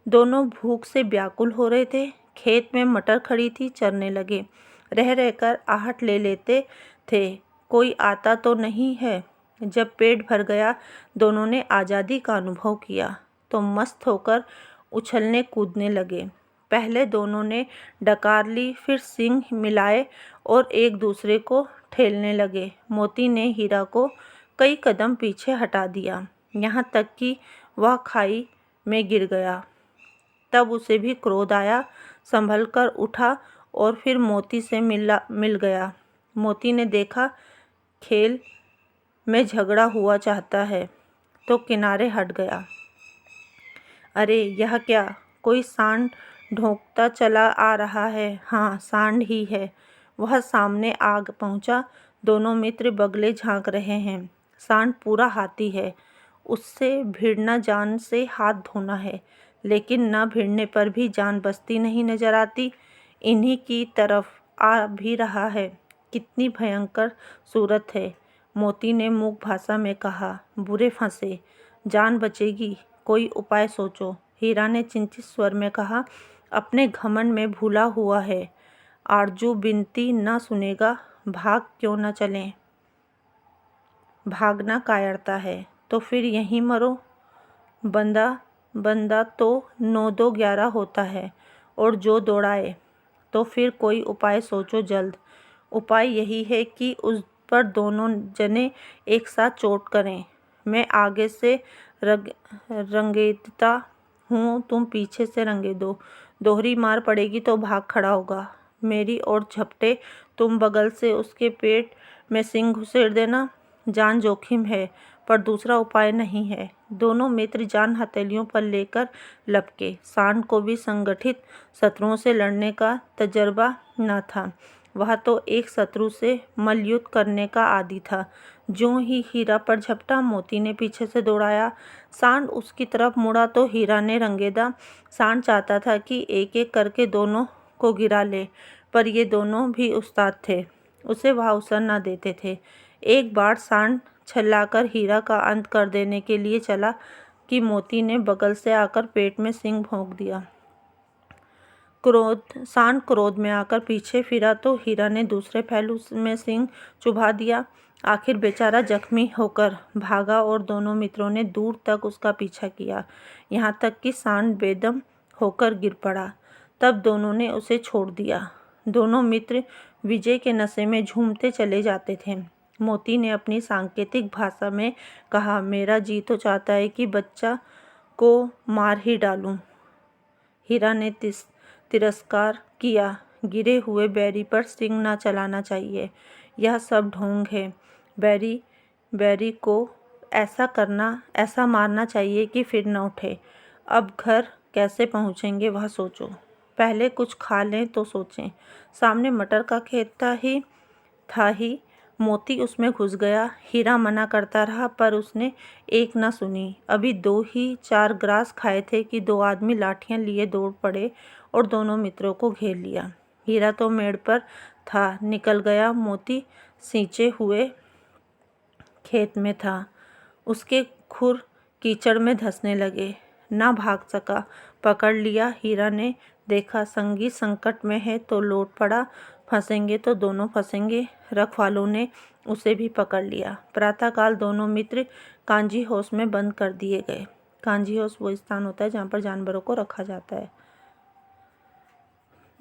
दोनों भूख से व्याकुल हो रहे थे। खेत में मटर खड़ी थी, चरने लगे। रह रहकर आहट ले लेते थे, कोई आता तो नहीं है। जब पेट भर गया, दोनों ने आज़ादी का अनुभव किया तो मस्त होकर उछलने कूदने लगे। पहले दोनों ने डकार ली, फिर सींग मिलाए और एक दूसरे को ठेलने लगे। मोती ने हीरा को कई कदम पीछे हटा दिया, यहाँ तक कि वह खाई में गिर गया। तब उसे भी क्रोध आया, संभल कर उठा और फिर मोती से मिल गया। मोती ने देखा खेल में झगड़ा हुआ चाहता है तो किनारे हट गया। अरे यह क्या, कोई सांड ढोंकता चला आ रहा है। हाँ, सांड ही है। वह सामने आग पहुंचा। दोनों मित्र बगले झांक रहे हैं। सांड पूरा हाथी है, उससे भिड़ना जान से हाथ धोना है, लेकिन न भिड़ने पर भी जान बचती नहीं नजर आती। इन्हीं की तरफ आ भी रहा है। कितनी भयंकर सूरत है। मोती ने मूक भाषा में कहा, बुरे फंसे, जान बचेगी, कोई उपाय सोचो। हीरा ने चिंतित स्वर में कहा, अपने घमंड में भूला हुआ है। आरजू विनती न सुनेगा, भाग क्यों न चलें। भागना कायरता है तो फिर यहीं मरो। बंदा तो 9-2-11 होता है, और जो दौड़ाए। तो फिर कोई उपाय सोचो जल्द। उपाय यही है कि उस पर दोनों जने एक साथ चोट करें। मैं आगे से रंगेदता हूँ, तुम पीछे से रंगे दो। दोहरी मार पड़ेगी तो भाग खड़ा होगा। मेरी ओर झपटे, तुम बगल से उसके पेट में सींग घुसेड़ देना। जान जोखिम है, पर दूसरा उपाय नहीं है। दोनों मित्र जान हथेलियों पर लेकर लपके। सांड को भी संगठित शत्रुओं से लड़ने का तजर्बा न था। वह तो एक शत्रु से मल्लयुद्ध करने का आदी था। ज्यों ही हीरा पर झपटा, मोती ने पीछे से दौड़ाया। सांड उसकी तरफ मुड़ा तो हीरा ने रंगेदा। सांड चाहता था कि एक एक करके दोनों को गिरा ले, पर ये दोनों भी उस्ताद थे, उसे वह अवसर न देते थे। एक बार सांड छल्लाकर हीरा का अंत कर देने के लिए चला कि मोती ने बगल से आकर पेट में सींग भोंक दिया। सांड क्रोध में आकर पीछे फिरा तो हीरा ने दूसरे पहलू में सींग चुभा दिया। आखिर बेचारा जख्मी होकर भागा और दोनों मित्रों ने दूर तक उसका पीछा किया, यहाँ तक कि सांड बेदम होकर गिर पड़ा। तब दोनों ने उसे छोड़ दिया। दोनों मित्र विजय के नशे में झूमते चले जाते थे। मोती ने अपनी सांकेतिक भाषा में कहा, मेरा जी तो चाहता है कि बच्चा को मार ही डालूं। हीरा ने तिरस्कार किया, गिरे हुए बैरी पर सींग न चलाना चाहिए, यह सब ढोंग है। बैरी को ऐसा मारना चाहिए कि फिर न उठे। अब घर कैसे पहुँचेंगे वह सोचो, पहले कुछ खा लें तो सोचें। सामने मटर का खेत था ही। मोती उसमें घुस गया। हीरा मना करता रहा, पर उसने एक न सुनी। अभी 2 ही 4 ग्रास खाए थे कि 2 आदमी लाठियां लिए दौड़ पड़े और दोनों मित्रों को घेर लिया। हीरा तो मेड़ पर था, निकल गया। मोती सींचे हुए खेत में था। उसके खुर कीचड़ में धंसने लगे, ना भाग सका। पकड़ लिया। हीरा ने देखा संगी संकट में है तो लौट पड़ा, फंसेंगे तो दोनों फंसेंगे। रखवालों ने उसे भी पकड़ लिया। प्रातःकाल दोनों मित्र कांजी हाउस में बंद कर दिए गए। कांजी हाउस वो स्थान होता है जहाँ पर जानवरों को रखा जाता है।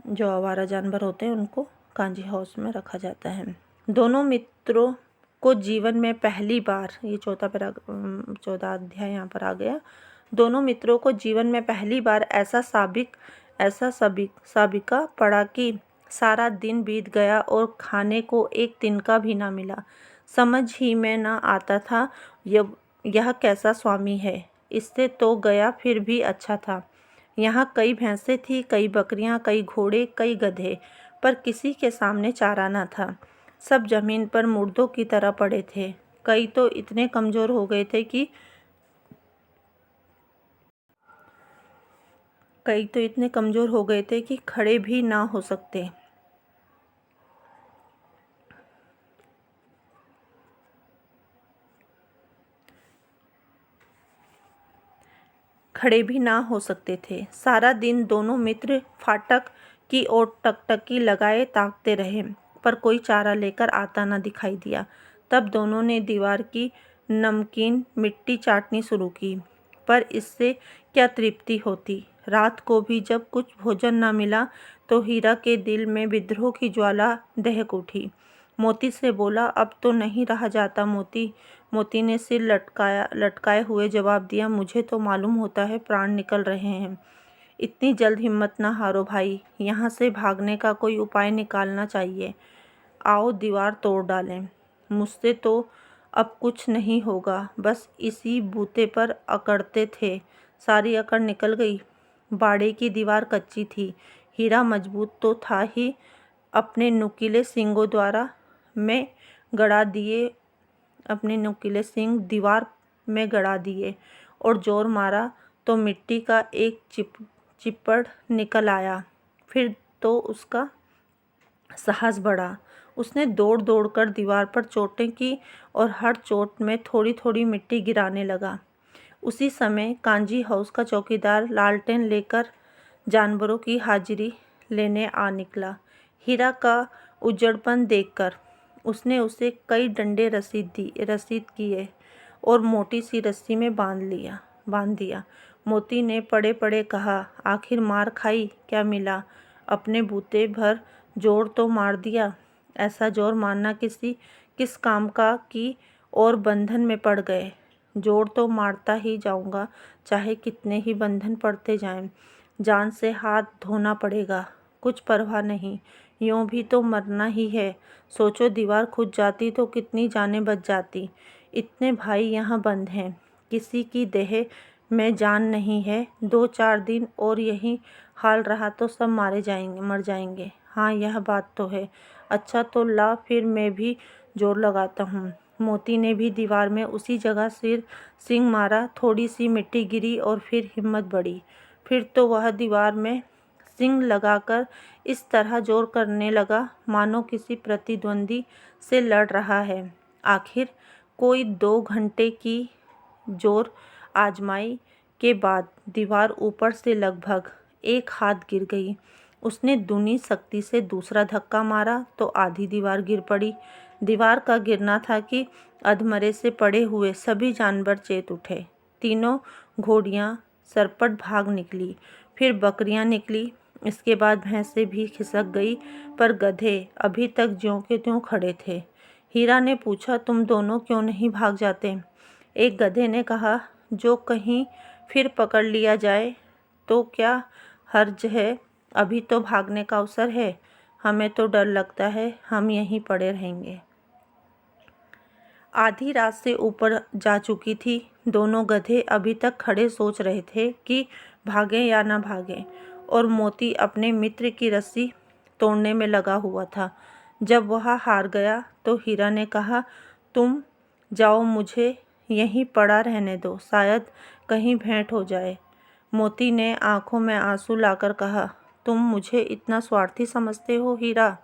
जो आवारा जानवर होते हैं उनको कांजी हाउस में रखा जाता है। दोनों मित्रों को जीवन में पहली बार, ये चौथा अध्याय यहाँ पर आ गया। दोनों मित्रों को जीवन में पहली बार ऐसा साबिका पड़ा कि सारा दिन बीत गया और खाने को एक तिनका भी ना मिला। समझ ही में ना आता था यह कैसा स्वामी है। इससे तो गया फिर भी अच्छा था। यहाँ कई भैंसें थी, कई बकरियाँ, कई घोड़े, कई गधे, पर किसी के सामने चारा न था। सब जमीन पर मुर्दों की तरह पड़े थे। कई तो इतने कमज़ोर हो गए थे कि खड़े भी ना हो सकते। थे। सारा दिन दोनों मित्र फाटक की ओर टकटकी लगाए ताकते रहे, पर कोई चारा लेकर आता न दिखाई दिया। तब दोनों ने दीवार की नमकीन मिट्टी चाटनी शुरू की, पर इससे क्या तृप्ति होती। रात को भी जब कुछ भोजन न मिला तो हीरा के दिल में विद्रोह की ज्वाला दहक उठी। मोती से बोला, अब तो नहीं रहा जाता मोती। मोती ने सिर लटकाए हुए जवाब दिया, मुझे तो मालूम होता है प्राण निकल रहे हैं। इतनी जल्द हिम्मत ना हारो भाई, यहाँ से भागने का कोई उपाय निकालना चाहिए। आओ दीवार तोड़ डालें। मुझसे तो अब कुछ नहीं होगा, बस इसी बूते पर अकड़ते थे। सारी अकड़ निकल गई। बाड़े की दीवार कच्ची थी। हीरा मजबूत तो था ही, अपने नुकीले सींगों द्वारा अपने नुकीले सींग दीवार में गड़ा दिए और जोर मारा तो मिट्टी का एक चिप्पड़ निकल आया। फिर तो उसका साहस बढ़ा। उसने दौड़ दौड़ कर दीवार पर चोटें की और हर चोट में थोड़ी थोड़ी मिट्टी गिराने लगा। उसी समय कांजी हाउस का चौकीदार लालटेन लेकर जानवरों की हाजिरी लेने आ निकला। हीरा का उजड़पन देखकर उसने उसे कई डंडे रसीद किए और मोटी सी रस्सी में बांध दिया। मोती ने पड़े पड़े कहा, आखिर मार खाई, क्या मिला? अपने बूते भर जोर तो मार दिया। ऐसा जोर मारना किस काम का कि और बंधन में पड़ गए। जोर तो मारता ही जाऊंगा, चाहे कितने ही बंधन पड़ते जाएं। जान से हाथ धोना पड़ेगा, कुछ परवाह नहीं, यूं भी तो मरना ही है। सोचो दीवार खुद जाती तो कितनी जानें बच जाती। इतने भाई यहाँ बंद हैं, किसी की देह में जान नहीं है। 2-4 दिन और यही हाल रहा तो सब मर जाएंगे। हाँ, यह बात तो है। अच्छा तो ला, फिर मैं भी जोर लगाता हूँ। मोती ने भी दीवार में उसी जगह सींग मारा। थोड़ी सी मिट्टी गिरी और फिर हिम्मत बढ़ी। फिर तो वह दीवार में सींग लगाकर इस तरह जोर करने लगा मानो किसी प्रतिद्वंदी से लड़ रहा है। आखिर कोई 2 घंटे की जोर आजमाई के बाद दीवार ऊपर से लगभग 1 हाथ गिर गई। उसने दूनी शक्ति से दूसरा धक्का मारा तो आधी दीवार गिर पड़ी। दीवार का गिरना था कि अधमरे से पड़े हुए सभी जानवर चेत उठे। तीनों घोड़ियाँ सरपट भाग निकली, फिर बकरियाँ निकली, इसके बाद भैंसें भी खिसक गई, पर गधे अभी तक ज्यों के त्यों खड़े थे। हीरा ने पूछा, तुम दोनों क्यों नहीं भाग जाते? एक गधे ने कहा, जो कहीं फिर पकड़ लिया जाए तो क्या हर्ज है, अभी तो भागने का अवसर है। हमें तो डर लगता है, हम यहीं पड़े रहेंगे। आधी रात से ऊपर जा चुकी थी। दोनों गधे अभी तक खड़े सोच रहे थे कि भागें या न भागें, और मोती अपने मित्र की रस्सी तोड़ने में लगा हुआ था। जब वह हार गया तो हीरा ने कहा, तुम जाओ, मुझे यहीं पड़ा रहने दो, शायद कहीं भेंट हो जाए। मोती ने आंखों में आंसू लाकर कहा, तुम मुझे इतना स्वार्थी समझते हो हीरा?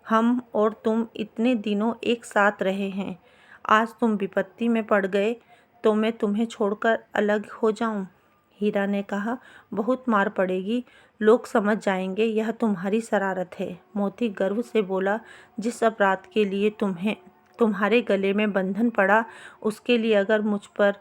हम और तुम इतने दिनों एक साथ रहे हैं, आज तुम विपत्ति में पड़ गए तो मैं तुम्हें छोड़कर अलग हो जाऊं? हीरा ने कहा, बहुत मार पड़ेगी, लोग समझ जाएंगे यह तुम्हारी शरारत है। मोती गर्व से बोला, जिस अपराध के लिए तुम्हारे गले में बंधन पड़ा, उसके लिए अगर मुझ पर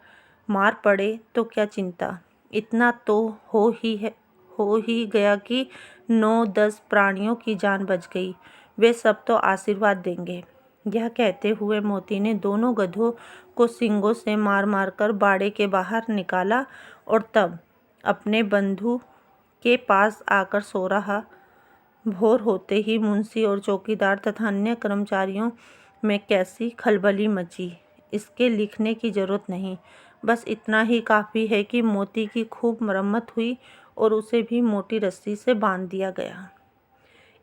मार पड़े तो क्या चिंता। इतना तो हो ही गया कि 9-10 प्राणियों की जान बच गई। वे सब तो आशीर्वाद देंगे। यह कहते हुए मोती ने दोनों गधों को सींगों से मार मार कर बाड़े के बाहर निकाला और तब अपने बंधु के पास आकर सो रहा। भोर होते ही मुंशी और चौकीदार तथा अन्य कर्मचारियों में कैसी खलबली मची, इसके लिखने की जरूरत नहीं। बस इतना ही काफ़ी है कि मोती की खूब मरम्मत हुई और उसे भी मोटी रस्सी से बांध दिया गया।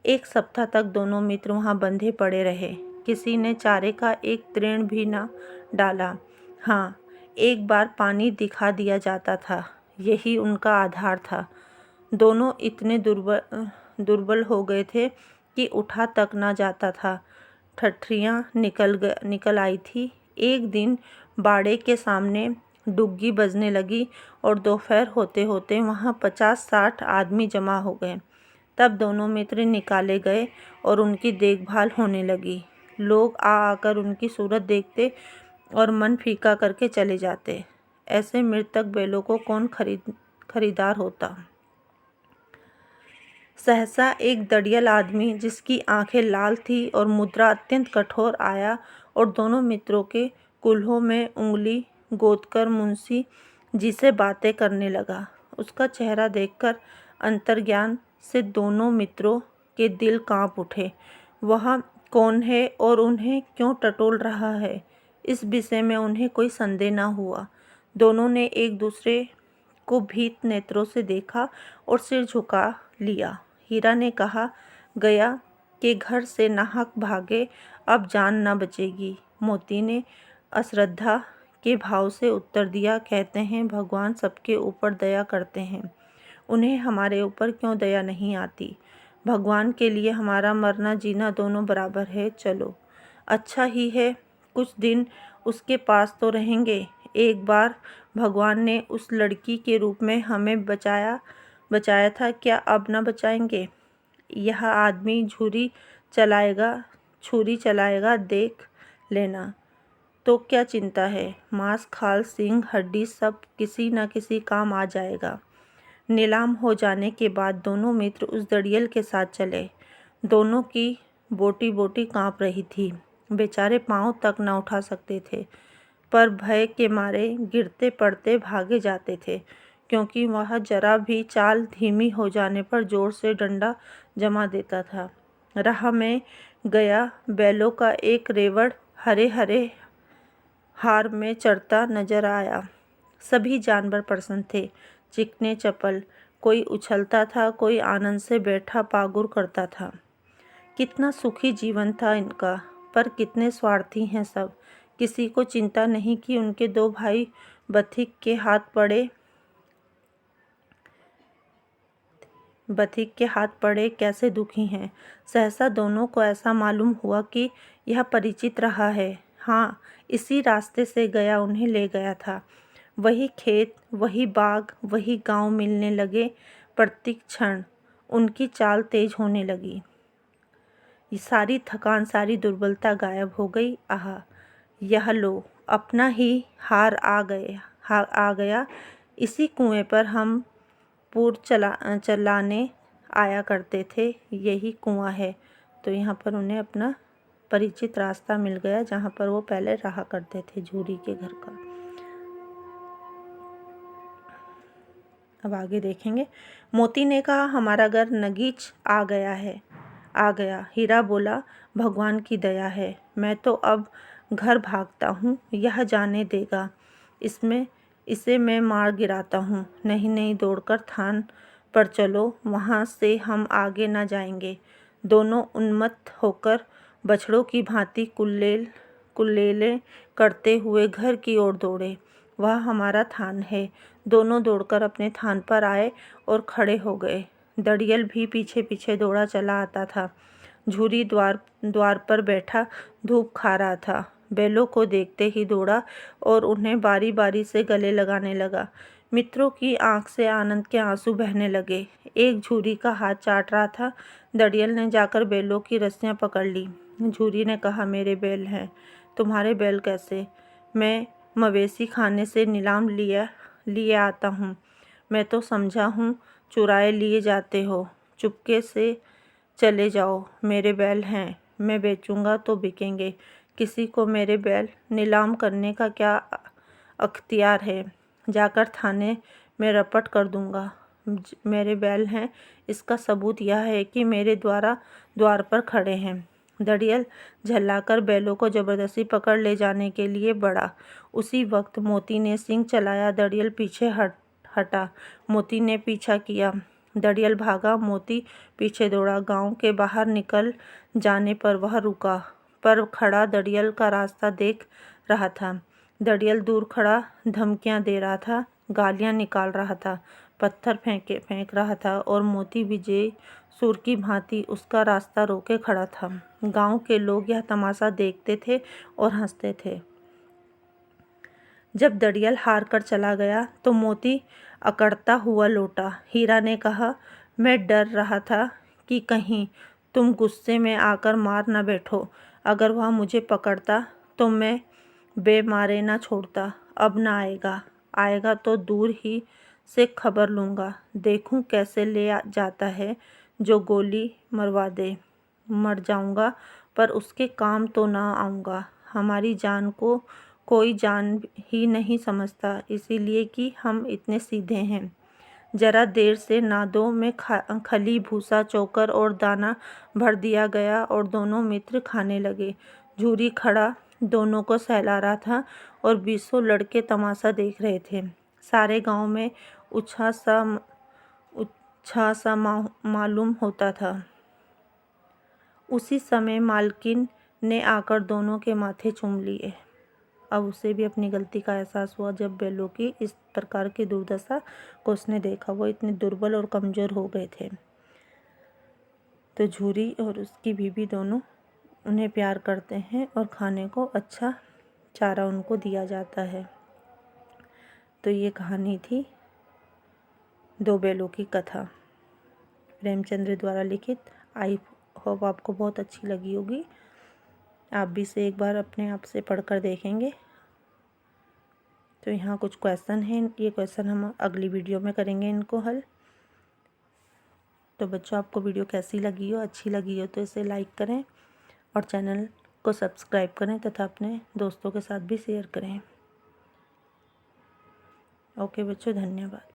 1 सप्ताह तक दोनों मित्र वहाँ बंधे पड़े रहे। किसी ने चारे का एक तृण भी न डाला। हाँ, एक बार पानी दिखा दिया जाता था, यही उनका आधार था। दोनों इतने दुर्बल हो गए थे कि उठा तक न जाता था। ठठरियाँ निकल आई थी। एक दिन बाड़े के सामने डुग्गी बजने लगी और दोपहर होते होते वहाँ 50-60 आदमी जमा हो गए। तब दोनों मित्र निकाले गए और उनकी देखभाल होने लगी। लोग आकर उनकी सूरत देखते और मन फीका करके चले जाते। ऐसे मृतक बैलों को कौन खरीदार होता। सहसा एक दड़ियल आदमी, जिसकी आंखें लाल थी और मुद्रा अत्यंत कठोर, आया और दोनों मित्रों के कुल्हों में उंगली गोदकर मुंशी जी से बातें करने लगा। उसका चेहरा देखकर अंतर्ज्ञान से दोनों मित्रों के दिल कांप उठे। वह कौन है और उन्हें क्यों टटोल रहा है, इस विषय में उन्हें कोई संदेह न हुआ। दोनों ने एक दूसरे को भीत नेत्रों से देखा और सिर झुका लिया। हीरा ने कहा, गया के घर से नाहक भागे, अब जान न बचेगी। मोती ने अश्रद्धा के भाव से उत्तर दिया, कहते हैं भगवान सबके ऊपर दया करते हैं, उन्हें हमारे ऊपर क्यों दया नहीं आती। भगवान के लिए हमारा मरना जीना दोनों बराबर है। चलो, अच्छा ही है, कुछ दिन उसके पास तो रहेंगे। एक बार भगवान ने उस लड़की के रूप में हमें बचाया था, क्या अब न बचाएंगे। यह आदमी छुरी चलाएगा, देख लेना। तो क्या चिंता है, मांस खाल सींग हड्डी सब किसी न किसी काम आ जाएगा। नीलाम हो जाने के बाद दोनों मित्र उस दड़ियल के साथ चले। दोनों की बोटी बोटी कांप रही थी। बेचारे पांव तक न उठा सकते थे, पर भय के मारे गिरते पड़ते भागे जाते थे, क्योंकि वह जरा भी चाल धीमी हो जाने पर जोर से डंडा जमा देता था। राह में गया बैलों का एक रेवड़ हरे हरे हार में चढ़ता नजर आया। सभी जानवर प्रसन्न थे, चिकने चपल। कोई उछलता था, कोई आनंद से बैठा पागुर करता था। कितना सुखी जीवन था इनका, पर कितने स्वार्थी हैं सब। किसी को चिंता नहीं कि उनके 2 भाई बथिक के हाथ पड़े कैसे दुखी हैं। सहसा दोनों को ऐसा मालूम हुआ कि यह परिचित रहा है। हाँ, इसी रास्ते से गया उन्हें ले गया था। वही खेत, वही बाग, वही गांव मिलने लगे। प्रत्येक क्षण उनकी चाल तेज होने लगी। ये सारी थकान, सारी दुर्बलता गायब हो गई। आह, यह लो, अपना ही हार आ गया। इसी कुएं पर हम पूर चलाने आया करते थे, यही कुआं है। तो यहाँ पर उन्हें अपना परिचित रास्ता मिल गया, जहाँ पर वो पहले रहा करते थे, झूरी के घर का। अब आगे देखेंगे। मोती ने कहा, हमारा घर नगीच आ गया। हीरा बोला, भगवान की दया है, मैं तो अब घर भागता हूँ, यह जाने देगा, इसे मैं मार गिराता हूँ। नहीं, दौड़कर थान पर चलो, वहाँ से हम आगे न जाएंगे। दोनों उन्मत्त होकर बछड़ों की भांति कुल्लेलें करते हुए घर की ओर दौड़े। वह हमारा थान है। दोनों दौड़कर अपने थान पर आए और खड़े हो गए। दड़ियल भी पीछे पीछे दौड़ा चला आता था। झूरी द्वार पर बैठा धूप खा रहा था। बैलों को देखते ही दौड़ा और उन्हें बारी बारी से गले लगाने लगा। मित्रों की आंख से आनंद के आंसू बहने लगे। एक झूरी का हाथ चाट रहा था। दड़ियल ने जाकर बैलों की रस्सियां पकड़ ली। झूरी ने कहा, मेरे बैल हैं। तुम्हारे बैल कैसे? मैं मवेशी खाने से नीलाम लिए आता हूँ। मैं तो समझा हूँ चुराए लिए जाते हो। चुपके से चले जाओ, मेरे बैल हैं, मैं बेचूंगा तो बिकेंगे। किसी को मेरे बैल नीलाम करने का क्या अख्तियार है? जाकर थाने में रपट कर दूंगा। मेरे बैल हैं, इसका सबूत यह है कि मेरे द्वार पर खड़े हैं। दड़ियल झल्लाकर बैलों को जबरदस्ती पकड़ ले जाने के लिए बढ़ा। उसी वक्त मोती ने सींग चलाया। दड़ियल पीछे हटा। मोती ने पीछा किया। दड़ियल भागा, मोती पीछे दौड़ा। गांव के बाहर निकल जाने पर वह रुका, पर खड़ा दड़ियल का रास्ता देख रहा था। दड़ियल दूर खड़ा धमकियां दे रहा था, गालियां निकाल रहा था, पत्थर फेंक रहा था और मोती विजयी सूर की भांति उसका रास्ता रोके खड़ा था। गांव के लोग यह तमाशा देखते थे और हंसते थे। जब दड़ियल हार कर चला गया तो मोती अकड़ता हुआ लौटा। हीरा ने कहा, मैं डर रहा था कि कहीं तुम गुस्से में आकर मार न बैठो। अगर वह मुझे पकड़ता तो मैं बेमारे न छोड़ता। अब न आएगा तो दूर ही से खबर लूँगा, देखूं कैसे ले जाता है जो गोली मरवा दे। मर जाऊँगा पर उसके काम तो ना आऊँगा। हमारी जान को कोई जान ही नहीं समझता, इसीलिए कि हम इतने सीधे हैं। जरा देर से नादों में खली, भूसा, चोकर और दाना भर दिया गया और दोनों मित्र खाने लगे। झूरी खड़ा दोनों को सहला रहा था और 20 लड़के तमाशा देख रहे थे। सारे गांव में उत्साह सा मालूम होता था। उसी समय मालकिन ने आकर दोनों के माथे चूम लिए। अब उसे भी अपनी गलती का एहसास हुआ। जब बैलों की इस प्रकार की दुर्दशा को उसने देखा, वो इतने दुर्बल और कमज़ोर हो गए थे। तो झूरी और उसकी बीवी दोनों उन्हें प्यार करते हैं और खाने को अच्छा चारा उनको दिया जाता है। तो ये कहानी थी दो बैलों की कथा, प्रेमचंद्र द्वारा लिखित। आई होप आपको बहुत अच्छी लगी होगी। आप भी इसे एक बार अपने आप से पढ़कर देखेंगे। तो यहाँ कुछ क्वेश्चन हैं, ये क्वेश्चन हम अगली वीडियो में करेंगे इनको हल। तो बच्चों, आपको वीडियो कैसी लगी हो, अच्छी लगी हो तो इसे लाइक करें और चैनल को सब्सक्राइब करें तथा अपने दोस्तों के साथ भी शेयर करें। ओके बच्चों, धन्यवाद।